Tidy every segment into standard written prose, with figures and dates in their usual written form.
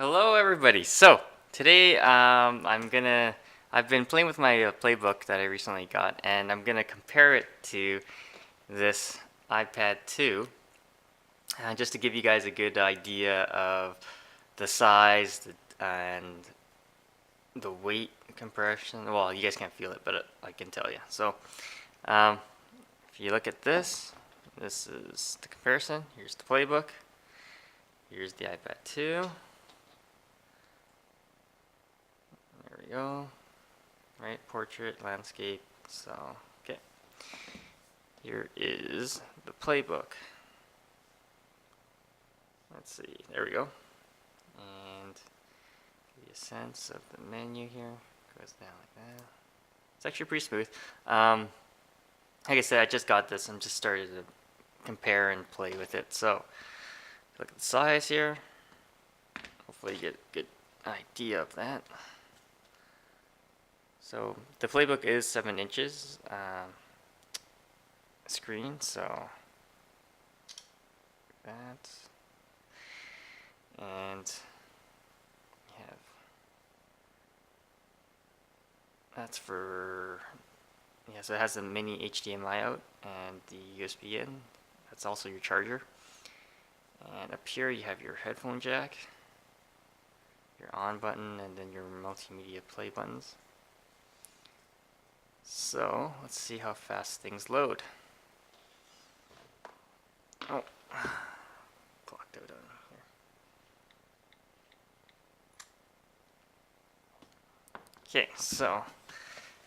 Hello everybody. So today I've been playing with my Playbook that I recently got, and I'm gonna compare it to this iPad 2, just to give you guys a good idea of the size and the weight comparison. Well, you guys can't feel it, but I can tell you. So um, if you look at this, this is the comparison. Here's the Playbook. Here's the iPad 2. There we go. Right, portrait, landscape. So, okay. Here is the Playbook. Let's see. There we go. And give you a sense of the menu here. Goes down like that. It's actually pretty smooth. Like I said, I just got this. I'm just starting to compare and play with it. So, look at the size here. Hopefully you get a good idea of that. So the Playbook is 7 inches screen, so that, and you have that's for so it has a mini HDMI out and the USB in. That's also your charger. And up here you have your headphone jack, your on button, and then your multimedia play buttons. So let's see how fast things load. Oh, blocked out on here. Okay, so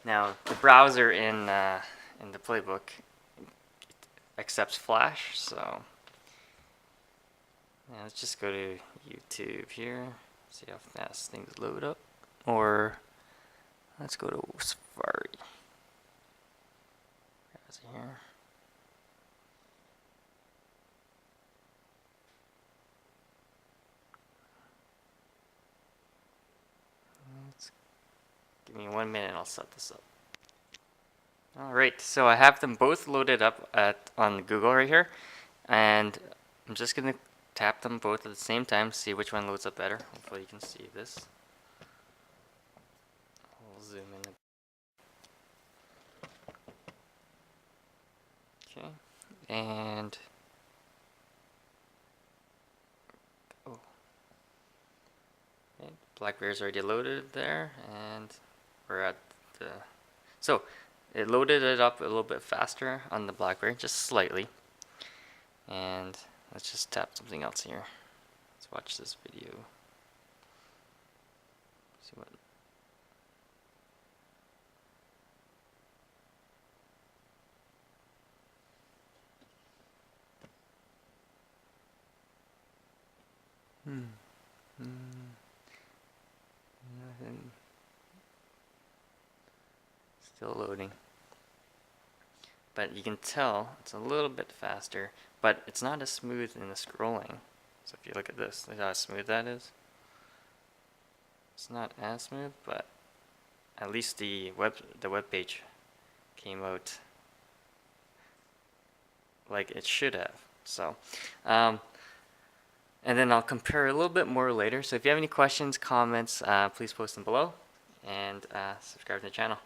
now the browser in the Playbook accepts Flash. So now let's just go to YouTube here. See how fast things load up, or let's go to Safari. Here. Give me 1 minute and I'll set this up. Alright, so I have them both loaded up on Google right here, and I'm just going to tap them both at the same time, see which one loads up better. Hopefully you can see this. I'll zoom in. Okay, and Blackberry's already loaded there, and we're at the, so it loaded it up a little bit faster on the Blackberry, just slightly. And let's just tap something else here. Let's watch this video. See what. Nothing. Still loading. But you can tell it's a little bit faster, but it's not as smooth in the scrolling. So if you look at this, look how smooth that is. It's not as smooth, but at least the web page came out like it should have. So and then I'll compare a little bit more later. So if you have any questions, comments, please post them below, and subscribe to the channel.